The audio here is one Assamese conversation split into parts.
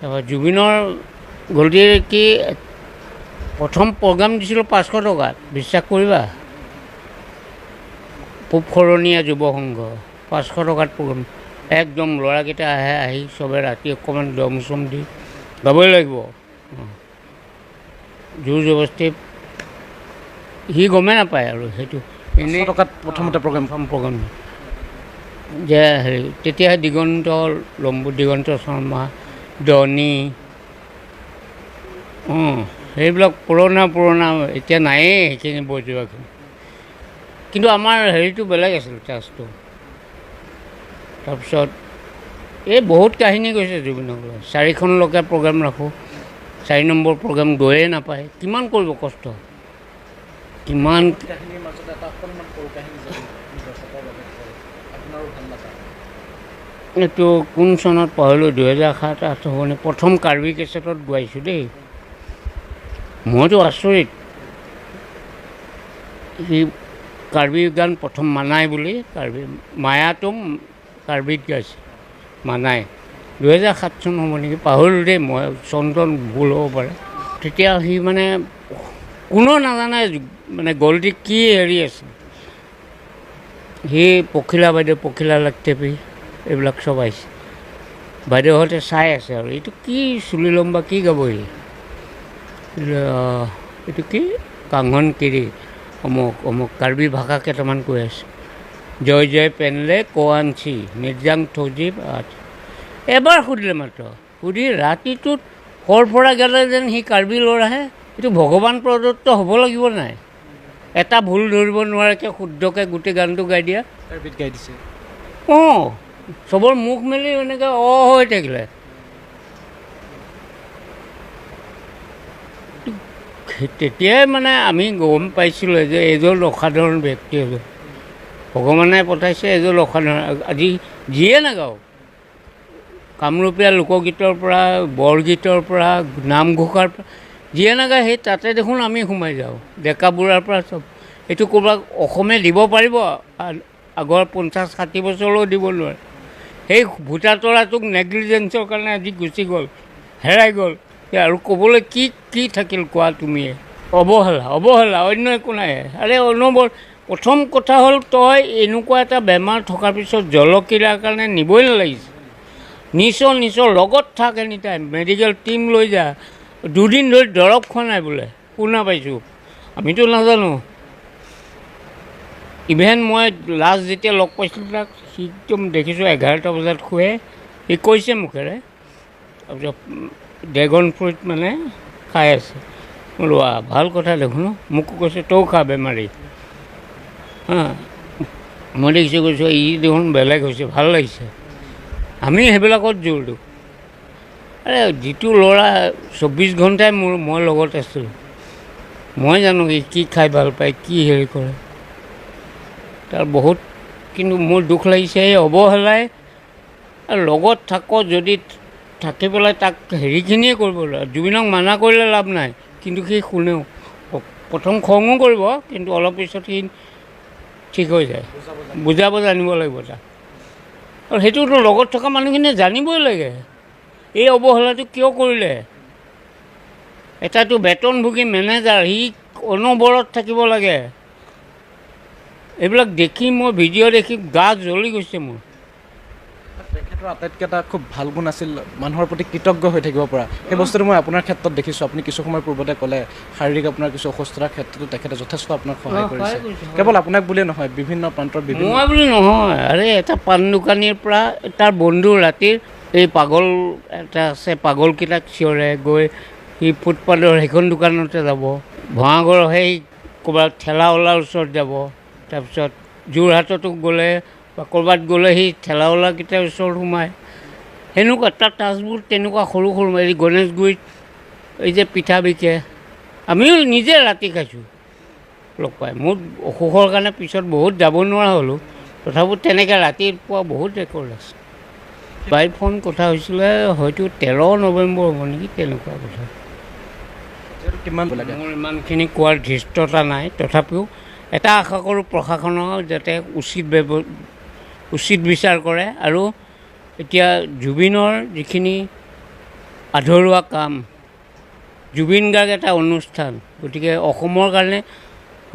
তাৰপৰা জুবিনৰ গল্টিৰ কি প্ৰথম প্ৰগ্ৰাম দিছিলোঁ 500 টকাত, বিশ্বাস কৰিবা? পূব শৰণীয়া যুৱ সংঘ 500 টকাত প্ৰগ্ৰাম। একদম ল'ৰাকেইটা আহি চবে ৰাতি অকণমান দম চম দি গাবই লাগিব, জোৰ জবস্তি। সি গমেই নাপায় আৰু সেইটো এনেই টকাত প্ৰথমতে প্ৰগ্ৰাম যে হেৰি তেতিয়া দিগন্ত শৰ্মা, ডনি, সেইবিলাক পুৰণা এতিয়া নায়েই সেইখিনি বজোৱাখিনি। কিন্তু আমাৰ হেৰিটো বেলেগ আছিল, চাৰ্জটো। তাৰপিছত এই বহুত কাহিনী কৈছে জুবিনক লৈ। 4খনলৈকে প্ৰগ্ৰাম ৰাখোঁ, 4 নম্বৰ প্ৰগ্ৰাম গৈয়ে নাপায়। কিমান কৰিব কষ্ট, কিমান এইটো কোন চনত পাহৰিলোঁ, 2007-08 হ'বনে, প্ৰথম কাৰ্বি কেছেটত গোৱাইছোঁ দেই। মইতো আচৰিত, সি কাৰ্বি গান প্ৰথম মানাই বুলি, কাৰ্বি মায়াটো কাৰ্বিত গাইছে, মানাই 2007 চন হ'ব নেকি, পাহৰিলোঁ দেই মই, চন্দন ভুল হ'ব পাৰে। তেতিয়া সি মানে কোনো নাজানে মানে গল্টি কি হেৰি আছে। সি পখিলা লাক্টেপি এইবিলাক চব আহিছে, বাইদেউহঁতে চাই আছে আৰু এইটো কি চুলি লম্বা কি গাবহি, এইটো কি কাংঘন কিৰি অমুক কাৰ্বি ভাষা কেইটামান কৈ আছে। জয় জয় পেনলে কোৱাঞ্চি নিৰ্জাং থজিব। এবাৰ সুধিলে মাত্ৰ, সুধি ৰাতিটোত সৰফৰা গালে যেন সি কাৰ্বি ল'ৰাহে। এইটো ভগৱান প্ৰদত্ত হ'ব লাগিব নাই? এটা ভুল ধৰিব নোৱাৰাকৈ শুদ্ধকৈ গোটেই গানটো গাই দিয়া। কাৰ্বিত গাই দিছে। চবৰ মুখ মেলি এনেকৈ হৈ থাকিলে। তেতিয়াই মানে আমি গম পাইছিলোঁ যে এজন অসাধাৰণ ব্যক্তি হ'ব, ভগৱানে পঠাইছে এজন অসাধাৰণ। আজি যিয়ে নাগাওঁ, কামৰূপীয়া লোকগীতৰ পৰা, বৰগীতৰ পৰা, নামঘোষাৰ পৰা, যিয়ে নাগায় সেই তাতে দেখোন আমি সোমাই যাওঁ, ডেকা বুঢ়াৰ পৰা চব। এইটো ক'ৰবাত অসমে দিব পাৰিব? আগৰ 50-60 বছৰলৈও দিব নোৱাৰে। সেই ভোটাতৰাটোক নেগলিজেঞ্চৰ কাৰণে আজি গুচি গ'ল, হেৰাই গ'ল। আৰু ক'বলৈ কি থাকিল কোৱা তুমিয়ে? অৱহেলা অন্য একো নাই। আৰে প্ৰথম কথা হ'ল, তই এনেকুৱা এটা বেমাৰ থকাৰ পিছত জলকীয়াৰ কাৰণে নিবই নালাগিছে। নিশ্চয় লগত থাক, এনি টাইম মেডিকেল টিম লৈ যা। 2 দিন ধৰি দৰৱ খোৱা নাই বোলে, শুনা পাইছোঁ, আমিতো নাজানো। ইভেন মই লাষ্ট যেতিয়া লগ পাইছিলোঁ তাক, সি একদম দেখিছোঁ 11টা বজাত শুৱে, সি কৈছে মুখেৰে। তাৰপিছত ড্ৰেগন ফ্ৰুইট মানে খাই আছে। বোলো ভাল কথা দেখোন। মোকো কৈছে তও খা বেমাৰী। মই দেখিছোঁ, কৈছোঁ ই দেখোন বেলেগ হৈছে, ভাল লাগিছে। আমি সেইবিলাকত জোৰ দিওঁ। আৰে যিটো ল'ৰা 24 ঘণ্টাই মই লগত আছিলোঁ, মই জানো কি খাই ভাল পায়, কি হেৰি কৰে তাৰ বহুত। কিন্তু মোৰ দুখ লাগিছে এই অৱহেলাই। লগত যদি থাকি পেলাই তাক হেৰিখিনিয়ে কৰিব লাগে। জুবিনক মানা কৰিলে লাভ নাই, কিন্তু সি শুনেও। প্ৰথম খঙো কৰিব, কিন্তু অলপ পিছত সি ঠিক হৈ যায়। বুজাব জানিব লাগিব তাক। আৰু সেইটোতো লগত থকা মানুহখিনিয়ে জানিবই লাগে এই অৱহেলাটো কিয় কৰিলে। এটাতো বেতনভোগী মেনেজাৰ, সি অনবৰত থাকিব লাগে। এইবিলাক দেখি মই ভিডিঅ' দেখি গা জ্বলি গৈছে মোৰ। তেখেতৰ আটাইতকৈ এটা খুব ভাল গুণ আছিল মানুহৰ প্ৰতি কৃতজ্ঞ হৈ থাকিব পৰা। সেই বস্তুটো মই আপোনাৰ ক্ষেত্ৰত দেখিছোঁ। আপুনি কিছু সময় পূৰ্বতে ক'লে শাৰীৰিক আপোনাৰ কিছু অসুস্থতাৰ ক্ষেত্ৰতো তেখেতে যথেষ্ট আপোনাক সহায় কৰিছে। কেৱল আপোনাক বুলিয়ে নহয়, বিভিন্ন প্ৰান্তৰ মই বুলি নহয়। আৰে এটা পাণ দোকানীৰ পৰা তাৰ বন্ধু ৰাতিৰ এই পাগল এটা আছে, পাগলকেইটাক চিঞৰে, গৈ সি ফুটপাথৰ সেইখন দোকানতে যাব। ভঙাগড়ৰ সেই ক'ৰবাত ঠেলাৱালাৰ ওচৰত যাব। তাৰপিছত যোৰহাটতো গ'লে বা ক'ৰবাত গ'লে সেই ঠেলাৱালাকেইটাৰ ওচৰত সোমায়। সেনেকুৱা তাৰ টাচবোৰ তেনেকুৱা সৰু এই গণেশগুৰিত এই যে পিঠা বিকে, আমিও নিজে ৰাতি খাইছোঁ লগ পাই। মোৰ অসুখৰ কাৰণে পিছত বহুত যাব নোৱাৰা হ'লোঁ, তথাপিও তেনেকৈ ৰাতিপুৱা বহুত ৰেকৰ্ড আছে। বাই ফোন কথা হৈছিলে হয়তো 13 নৱেম্বৰ হ'ব নেকি, তেনেকুৱা কথা। মোৰ ইমানখিনি কোৱাৰ ধৃষ্টতা নাই, তথাপিও এটা আশা কৰোঁ প্ৰশাসনৰ যাতে উচিত বিচাৰ কৰে। আৰু এতিয়া জুবিনৰ যিখিনি আধৰুৱা কাম। জুবিন গাৰ্গ এটা অনুষ্ঠান, গতিকে অসমৰ কাৰণে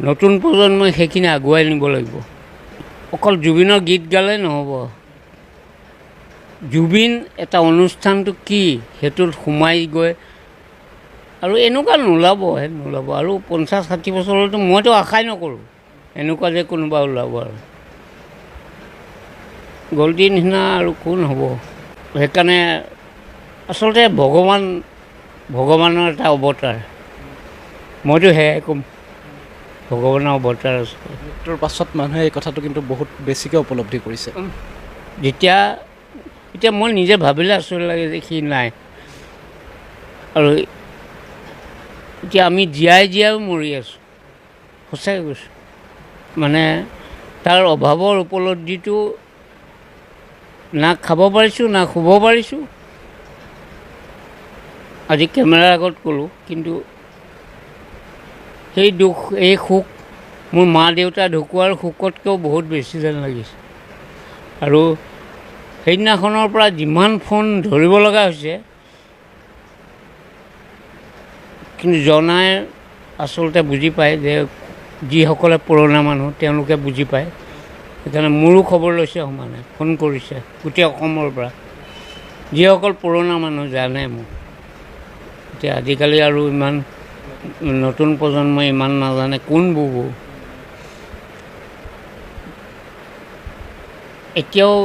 নতুন প্ৰজন্মই সেইখিনি আগুৱাই নিব লাগিব। অকল জুবিনৰ গীত গালে নহ'ব, জুবিন এটা অনুষ্ঠানটো কি সেইটোত সোমাই গৈ আৰু এনেকুৱা নোলাব আৰু 50-60 বছৰলৈতো মইতো আশাই নকৰোঁ এনেকুৱা যে কোনোবা ওলাব। আৰু গল্টিৰ নিচিনা আৰু কোন হ'ব। সেইকাৰণে আচলতে ভগৱানৰ এটা অৱতাৰ, মইতো সেয়াই ক'ম, ভগৱানৰ অৱতাৰ আছে। মৃত্যুৰ পাছত মানুহে এই কথাটো কিন্তু বহুত বেছিকৈ উপলব্ধি কৰিছে। এতিয়া মই নিজে ভাবিলে আচৰিত লাগে যে সি নাই, আৰু এতিয়া আমি জীয়াইও মৰি আছোঁ, সঁচাকৈ কৈছোঁ। মানে তাৰ অভাৱৰ উপলব্ধিটো না খাব পাৰিছোঁ না শুব পাৰিছোঁ। আজি কেমেৰাৰ আগত ক'লোঁ, কিন্তু সেই দুখ এই সুখ মোৰ মা দেউতা ঢুকোৱাৰ সুখতকৈও বহুত বেছি যেন লাগিছে। আৰু সেইদিনাখনৰ পৰা যিমান ফোন ধৰিব লগা হৈছে, কিন্তু জনাই আচলতে বুজি পায় যে যিসকলে পুৰণা মানুহ তেওঁলোকে বুজি পায়। সেইকাৰণে মোৰো খবৰ লৈছে, সমানে ফোন কৰিছে গোটেই অসমৰ পৰা। যিসকল পুৰণা মানুহ জানে মোক, এতিয়া আজিকালি আৰু ইমান নতুন প্ৰজন্মই ইমান নাজানে কোন বুবু। এতিয়াও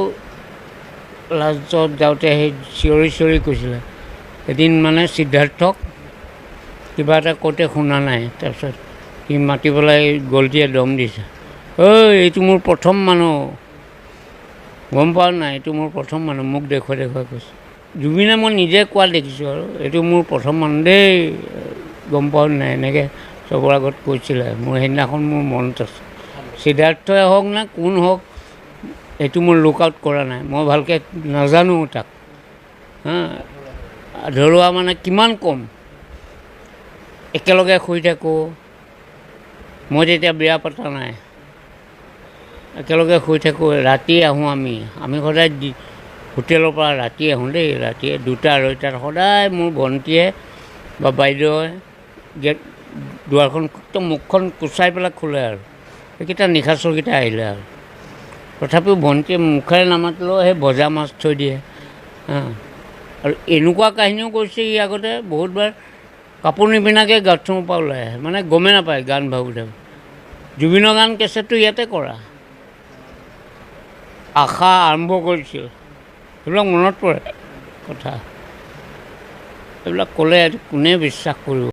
লাষ্টত যাওঁতে সেই চিঞৰি কৈছিলে এদিন, মানে সিদ্ধাৰ্থক কিবা এটা কওঁতে শুনা নাই, তাৰপিছত সি মাতি পেলাই গল্টিয়ে দম দিছে, ঐ এইটো মোৰ প্ৰথম মানুহ, গম পাওঁ নাই, এইটো মোৰ প্ৰথম মানুহ, মোক দেখুৱাই কৈছে। জুবিনে মই নিজে কোৱা দেখিছোঁ, আৰু এইটো মোৰ প্ৰথম মানুহ দেই, গম পাওঁ নাই, এনেকৈ চবৰ আগত কৈছিলে। মোৰ সেইদিনাখন মোৰ মনত আছে। সিদ্ধাৰ্থই হওক না কোন হওক, এইটো মোৰ লুক আউট কৰা নাই, মই ভালকৈ নাজানো তাক। আধৰুৱা মানে কিমান কম, একেলগে শুই থাকোঁ, মই তেতিয়া বিয়া পতা নাই, একেলগে শুই থাকোঁ, ৰাতি আহোঁ। আমি সদায় হোটেলৰ পৰা ৰাতি আহোঁ দেই, ৰাতি 2-2:30 সদায় মোৰ ভণ্টীয়ে বা বাইদেৱে গেট দুৱাৰখন একদম মুখখন কুচাই পেলাই খোলে, আৰু সেইকেইটা নিশাচৰকেইটা আহিলে। আৰু তথাপিও ভণ্টীয়ে মুখেৰে নামাতিলেও সেই ভজা মাছ থৈ দিয়ে। আৰু এনেকুৱা কাহিনীও কৰিছে ই আগতে বহুতবাৰ, কাপোৰ নিপিন্ধাকৈ বাথৰুমৰ পৰা ওলাই আহে, মানে গমেই নাপায় গান ভাবোঁতে। জুবিনৰ গান কেছেটটো ইয়াতে কৰা, আশা আৰম্ভ কৰিছিল, সেইবিলাক মনত পৰে কথা। এইবিলাক ক'লে কোনে বিশ্বাস কৰিব।